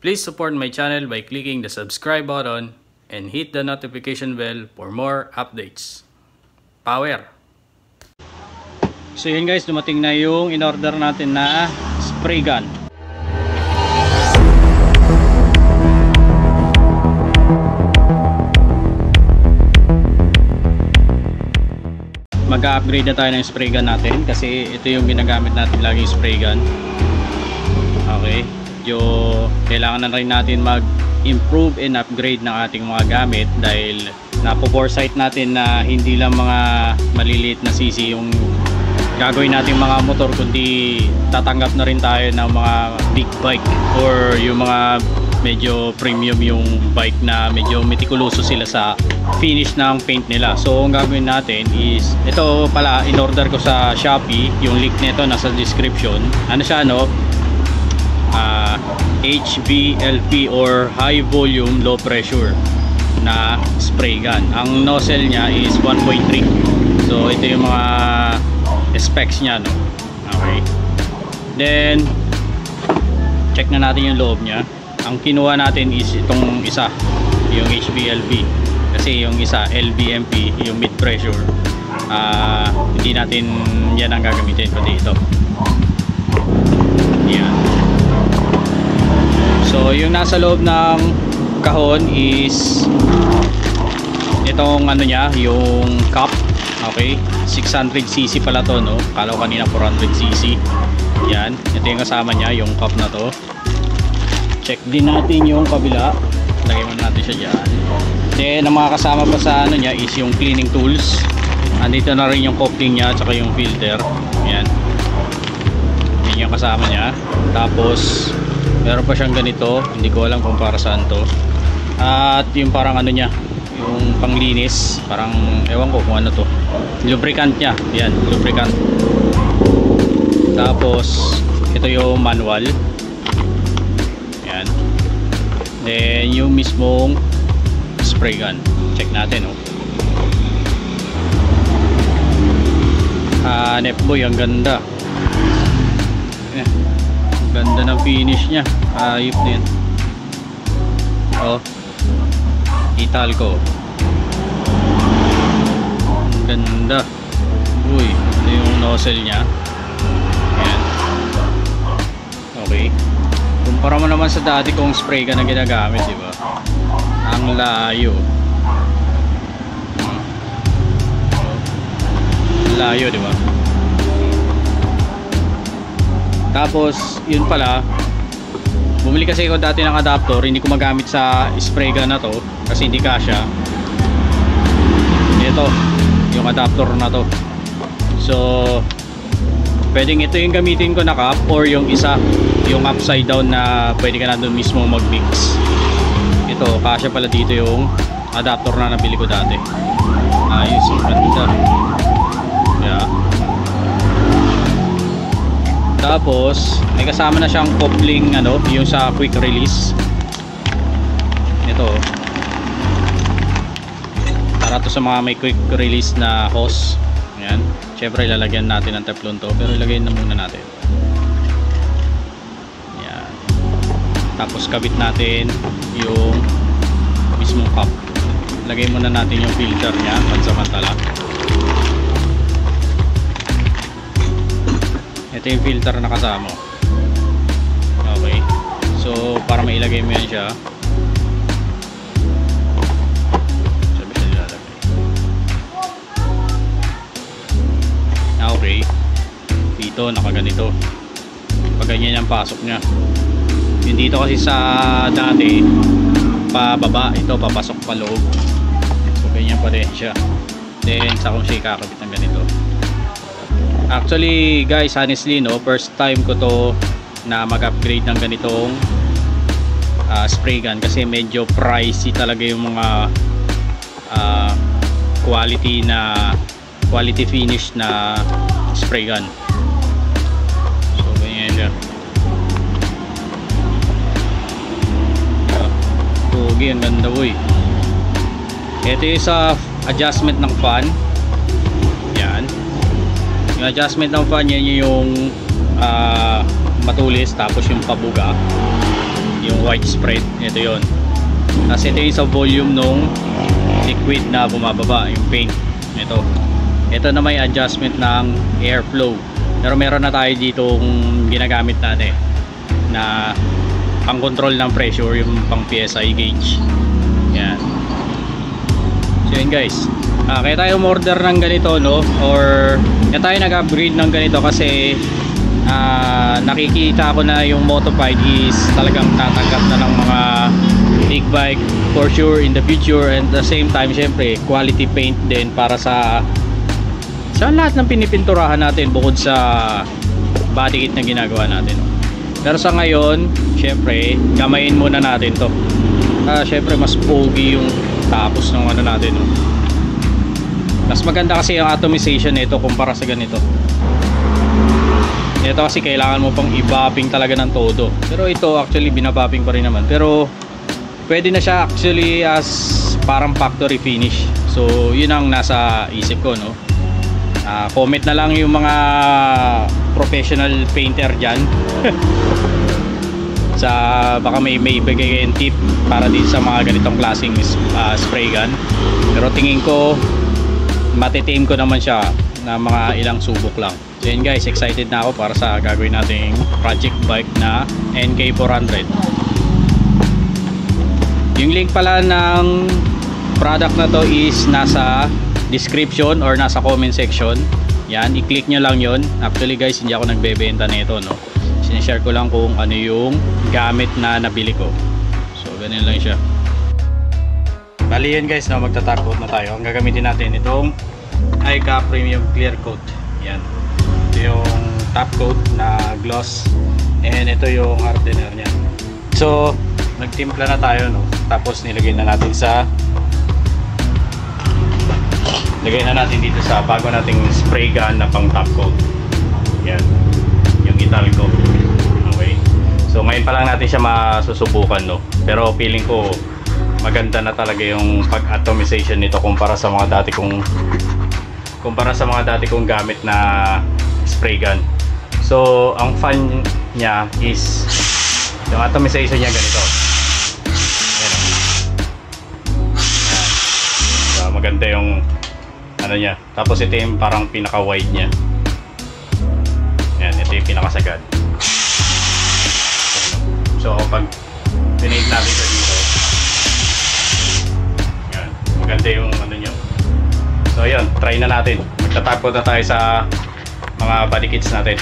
Please support my channel by clicking the subscribe button and hit the notification bell for more updates. Power! So yun guys, dumating na yung in-order natin na spray gun. Mag-upgrade na tayo ng spray gun natin kasi ito yung ginagamit natin laging spray gun. Okay, kailangan na rin natin mag-improve and upgrade ng ating mga gamit dahil napo-foresight natin na hindi lang mga maliliit na CC yung gagawin natin mga motor, kundi tatanggap na rin tayo ng mga big bike or yung mga medyo premium yung bike na medyo meticuloso sila sa finish ng paint nila. So ang gagawin natin is, ito pala in-order ko sa Shopee, yung link nito nasa description. Ano siya, no? HVLP or high volume low pressure na spray gun. Ang nozzle niya is 1.3. So ito yung mga specs niya, no? Okay, then check na natin yung loob niya. Ang kinuha natin is itong isa, yung HVLP, kasi yung isa LVMP, yung mid pressure, hindi natin yan ang gagamitin, kundi ito. Yan. So yung nasa loob ng kahon is itong ano niya, yung cup. Okay, 600cc pala to, no? Kala ko kanina 400cc. Yan, ito yung kasama niya, yung cup na to. Check din natin yung kabila. Lagay muna natin siya dyan. Then ang mga kasama pa sa ano niya is yung cleaning tools. Andito na rin yung coupling niya at saka yung filter. Yan, yan yung kasama niya. Tapos meron pa siyang ganito, hindi ko alam kung para saan to. At yung parang ano niya, yung panglinis, parang ewan ko kung ano to, lubricant niya. Yan, lubricant. Tapos ito yung manual. Yan. Then yung mismong spray gun, check natin, oh. Nepboy, ang ganda. Ganda ng finish niya. Ayop na yan. Oh, Italco. Ang ganda. Uy, ito yung nozzle niya. Ayan. Okay, kumpara mo naman sa dati kong spray gun na ginagamit, diba? Ang layo. Ang layo, diba? Tapos yun pala, bumili kasi ako dati ng adapter, hindi ko magamit sa spray gun na to kasi hindi kasya. Ito yung adapter na to. So pwedeng ito yung gamitin ko na cup, or yung isa, yung upside down na pwede ka na doon mismo mag mix. Ito, kasya pala dito yung adapter na nabili ko dati. Ayos, ang ganda. Yeah. Tapos may kasama na siyang coupling, ano, yung sa quick release. Ito para to sa mga may quick release na hose. Ayan, syempre ilalagyan natin ng teflon to, pero ilagay na muna natin. Ayan. Tapos kabit natin yung mismong cup. Lagay muna natin yung filter nya pansamantala. Ito yung filter na kasama. Okay, so para mailagay mo yan siya, sabi siya nilalagay. Okay, dito nakaganito, pag ganyan yung pasok nya. Yung dito kasi sa dati pababa, ito papasok pa loob. So ganyan pa rin siya. Then sa kung siya kakabit ng ganito. Actually guys, honestly, no, first time ko to na mag-upgrade ng ganitong spray gun kasi medyo pricey talaga yung mga quality finish na spray gun. So ganyan siya. Pogi, ang ganda, boy. Ito yung sa adjustment ng fan. Yan, yung adjustment ng fan, yan yung matulis, tapos yung pabuga yung white spread, ito yon. Tapos ito yung sa volume nung liquid na bumababa, yung paint. Ito na may adjustment ng airflow. Pero meron na tayo dito ginagamit natin na pang control ng pressure, yung pang PSI gauge. Yan. So yun guys, kaya tayo umorder ng ganito, no? Or kaya tayo nag-upgrade ng ganito kasi nakikita ko na yung Moto5 is talagang tatanggap na ng mga big bike for sure in the future, and at the same time syempre quality paint din para sa lahat ng pinipinturahan natin bukod sa body kit na ginagawa natin, no? Pero sa ngayon syempre gamayin muna natin to. Syempre mas pogi yung tapos ng ano natin, no? Mas maganda kasi yung atomization nito kumpara sa ganito. Ito kasi kailangan mo pang i-bopping talaga ng todo. Pero ito actually binabopping pa rin naman. Pero pwede na siya actually as parang factory finish. So yun ang nasa isip ko, no? Comment na lang yung mga professional painter dyan. Sa baka may bigay kayong tip para din sa mga ganitong klaseng spray gun. Pero tingin ko matitame ko naman siya na mga ilang subok lang. So yun guys, excited na ako para sa gagawin nating project bike na NK400. Yung link pala ng product na to is nasa description or nasa comment section. Yan, i-click nyo lang yon. Actually guys, hindi ako nagbebenta nito, no? Sinishare ko lang kung ano yung gamit na nabili ko. So ganun lang siya. Bali yun guys, no? Magta-top coat na tayo. Ang gagamitin natin itong ICA Premium Clear Coat. Yan. Ito yung top coat na gloss, and ito yung hardener nya. So nagtimpla na tayo, no? Tapos nilagay na natin dito sa bago nating spray gun na pang top coat. Yan, yung Italco. Okay, so ngayon pa lang natin siya masusubukan, no? Pero feeling ko maganda na talaga yung pag-atomization nito kumpara sa mga dati kong gamit na spray gun. So ang fun niya is yung atomization niya ganito. Ayan. Ayan. So, maganda yung ano niya. Tapos ito yung parang pinaka wide niya. Ayan, ito yung pinakasagad. So pag pinake natin siya dito, ayan, maganda yung ano niya. So ayun, try na natin. Magta-top coat na tayo sa mga body kits natin.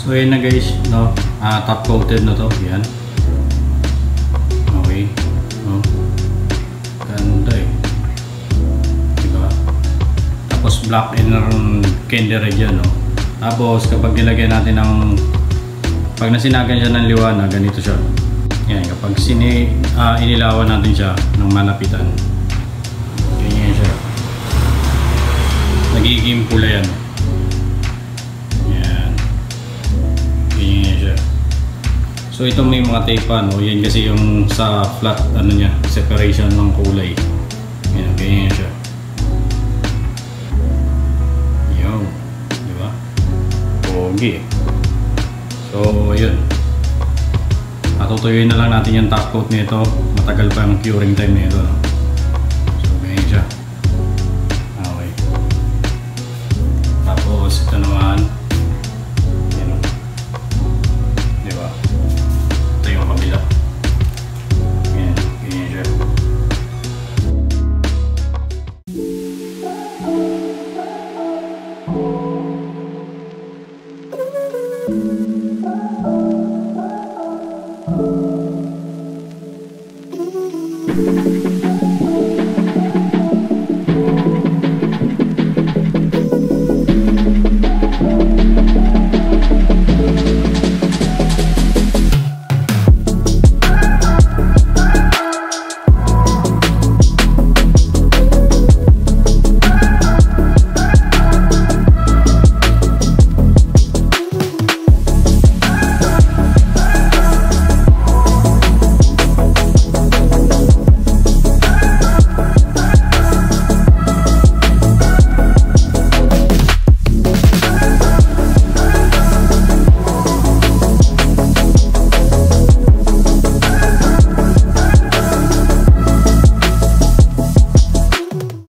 So yun na guys, no? Top coated na to. Yan. Okay. No? Ganda eh. Diba? Tapos black inner candy red yan, no? Tapos kapag nilagyan natin ng pag nasinagan siya ng liwanag, ganito siya. Yan, kapag inilawan natin siya ng malapitan, ganyan siya. Nagiging pula yan. So ito may mga tape pa, no? Yan kasi yung sa flat ano niya, separation ng kulay. Yan, ganyan siya. Yo, di ba? Pogi. So ayun. Patutuyuin na lang natin yung top coat nito. Matagal pa yung curing time nito, no?